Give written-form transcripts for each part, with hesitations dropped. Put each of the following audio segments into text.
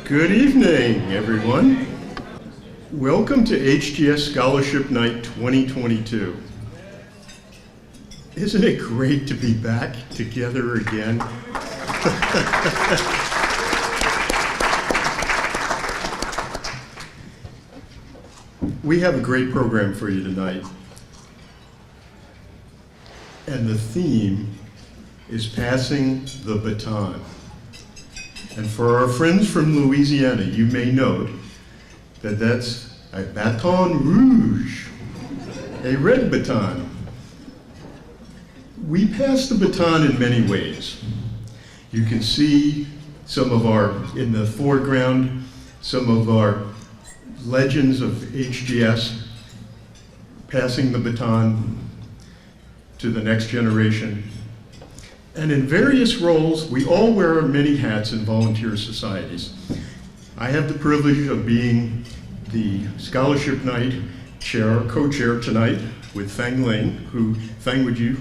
Good evening, everyone. Welcome to HGS Scholarship Night 2022. Isn't it great to be back together again? We have a great program for you tonight. And the theme is passing the baton. And for our friends from Louisiana, you may note that that's a baton rouge, a red baton. We pass the baton in many ways. You can see some of our, in the foreground, some of our legends of HGS passing the baton to the next generation. And in various roles, we all wear many hats in volunteer societies. I have the privilege of being the Scholarship Night chair, co-chair tonight with Feng Ling, who, Feng, would you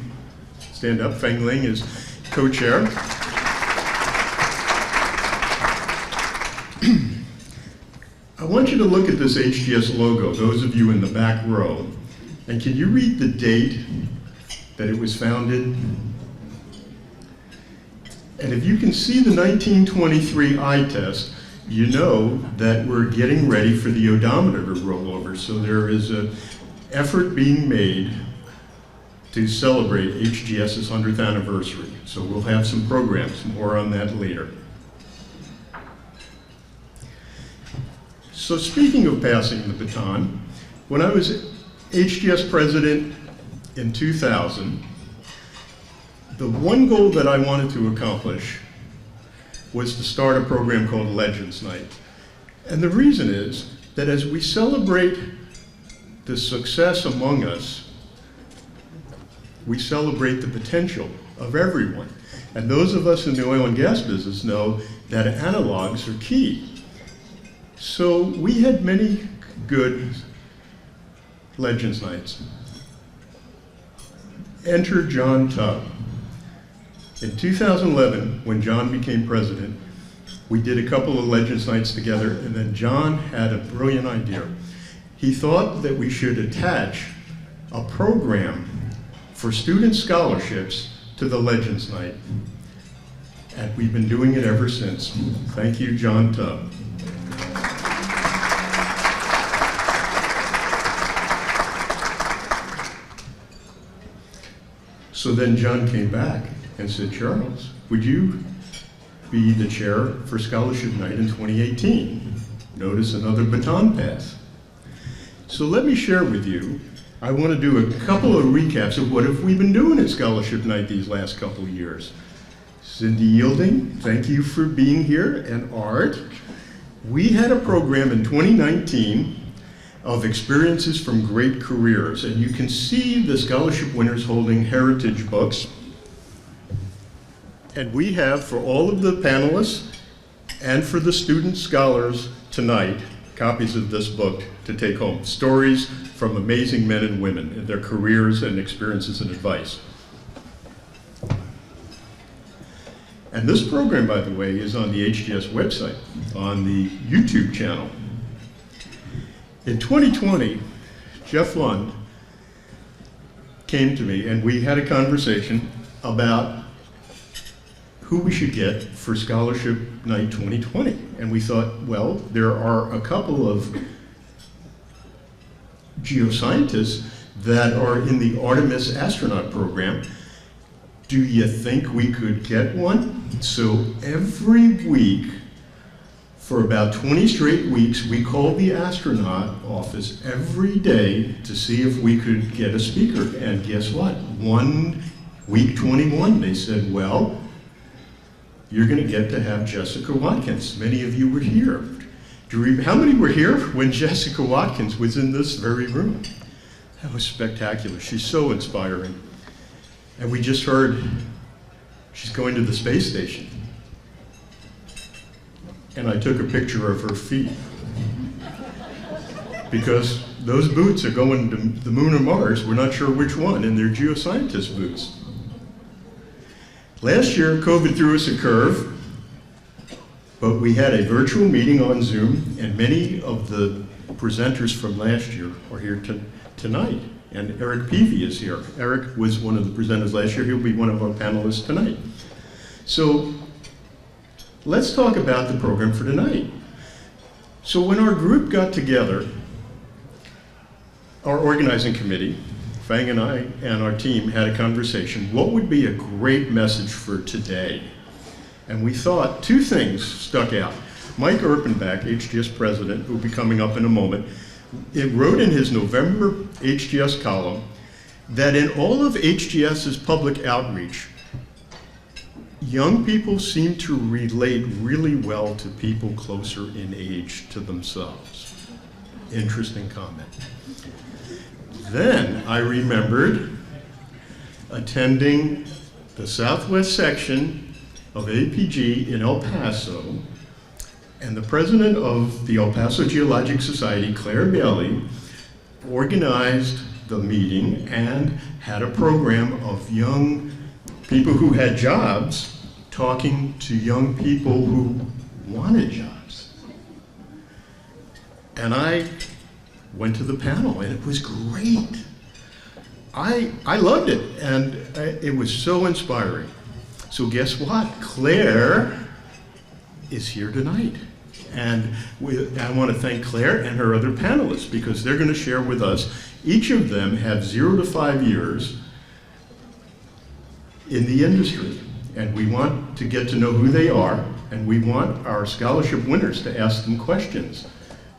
stand up? Feng Ling is co-chair. I want you to look at this HGS logo, those of you in the back row, and can you read the date that it was founded? And if you can see the 1923 eye test, you know that we're getting ready for the odometer to roll over. So there is an effort being made to celebrate HGS's 100th anniversary. So we'll have some programs, more on that later. So speaking of passing the baton, when I was HGS president in 2000, the one goal that I wanted to accomplish was to start a program called Legends Night. And the reason is that as we celebrate the success among us, we celebrate the potential of everyone. And those of us in the oil and gas business know that analogs are key. So we had many good Legends Nights. Enter John Tubb. In 2011, when John became president, we did a couple of Legends Nights together, and then John had a brilliant idea. He thought that we should attach a program for student scholarships to the Legends Night. And we've been doing it ever since. Thank you, John Tubb. So then John came back and said, Charles, would you be the chair for Scholarship Night in 2018? Notice another baton pass. So let me share with you, I want to do a couple of recaps of what have we been doing at Scholarship Night these last couple of years. Cindy Yielding, thank you for being here, and Art. We had a program in 2019 of experiences from great careers, and you can see the scholarship winners holding heritage books. And we have, for all of the panelists and for the student scholars tonight, copies of this book to take home. Stories from amazing men and women in their careers and experiences and advice. And this program, by the way, is on the HGS website, on the YouTube channel. In 2020, Jeff Lund came to me and we had a conversation about who we should get for Scholarship Night 2020. And we thought, well, there are a couple of geoscientists that are in the Artemis astronaut program. Do you think we could get one? So every week, for about 20 straight weeks, we called the astronaut office every day to see if we could get a speaker. And guess what? Week 21, they said, well, you're going to get to have Jessica Watkins. Many of you were here. How many were here when Jessica Watkins was in this very room? That was spectacular. She's so inspiring. And we just heard she's going to the space station. And I took a picture of her feet. Because those boots are going to the moon or Mars. We're not sure which one, and they're geoscientist boots. Last year, COVID threw us a curve. But we had a virtual meeting on Zoom, and many of the presenters from last year are here tonight. And Eric Peavy is here. Eric was one of the presenters last year. He'll be one of our panelists tonight. So let's talk about the program for tonight. So when our group got together, our organizing committee, Fang and I and our team had a conversation. What would be a great message for today? And we thought two things stuck out. Mike Erpenbach, HGS president, who will be coming up in a moment, it wrote in his November HGS column that in all of HGS's public outreach, young people seem to relate really well to people closer in age to themselves. Interesting comment. Then I remembered attending the Southwest section of APG in El Paso, and the president of the El Paso Geologic Society, Claire Bailey, organized the meeting and had a program of young people who had jobs talking to young people who wanted jobs. And I went to the panel, and it was great. I loved it, and it was so inspiring. So guess what? Claire is here tonight. And I want to thank Claire and her other panelists, because they're going to share with us. Each of them have 0 to 5 years in the industry. And we want to get to know who they are, and we want our scholarship winners to ask them questions.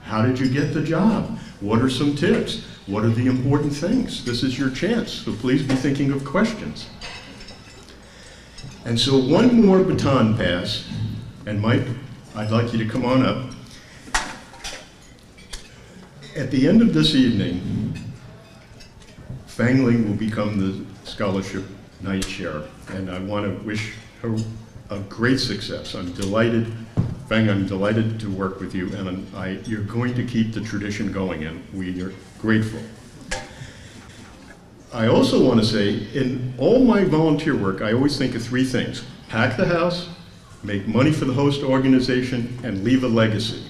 How did you get the job? What are some tips? What are the important things? This is your chance, so please be thinking of questions. And so one more baton pass, and Mike, I'd like you to come on up. At the end of this evening, Fang Ling will become the Scholarship Night Chair, and I want to wish her a great success. I'm delighted, Fang, I'm delighted to work with you, and you're going to keep the tradition going, and we are grateful. I also want to say, in all my volunteer work, I always think of 3 things: pack the house, make money for the host organization, and leave a legacy.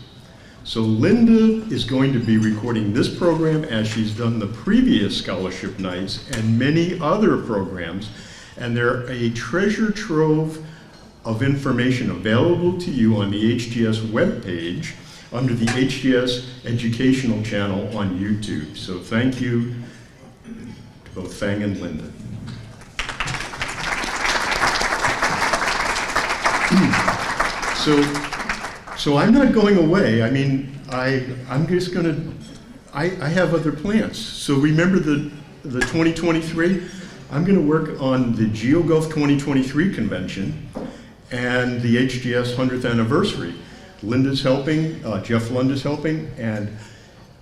So Linda is going to be recording this program as she's done the previous scholarship nights and many other programs, and they're a treasure trove of information available to you on the HGS webpage under the HGS Educational Channel on YouTube. So thank you to both Fang and Linda. So I'm not going away. I mean, I'm just going to, I have other plans. So remember the 2023? I'm going to work on the GeoGulf 2023 convention and the HGS 100th anniversary. Linda's helping, Jeff Lund is helping, and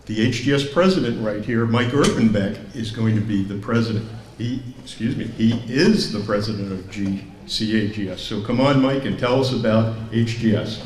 the HGS president right here, Mike Erpenbach, is going to be the president. He is the president of CAGS. So come on, Mike, and tell us about HGS.